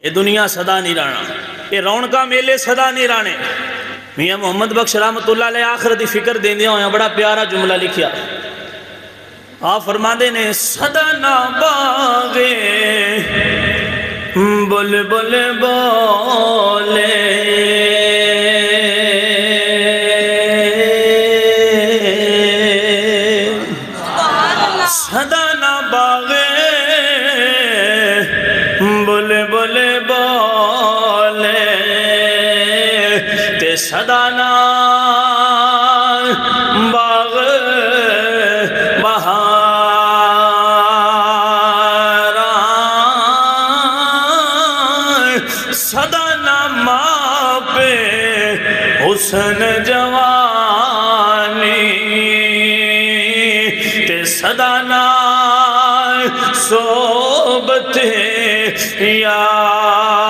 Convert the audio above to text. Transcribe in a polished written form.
یہ دنیا صدا نہیں رانا، یہ رونکا میلے صدا نہیں رانے۔ میاں محمد بخش رحمت اللہ علیہ آخر دی فکر دیں دیا ہویا، بڑا پیارا جملہ لکھیا۔ آپ فرما دے نے صدا نہ باغے بل بل بولے صدا نہ باغے بل بل بولے تے صدا نہ باغ صدا نہ ماں پہ حسن جوانی تے صدا نہ صحبت یار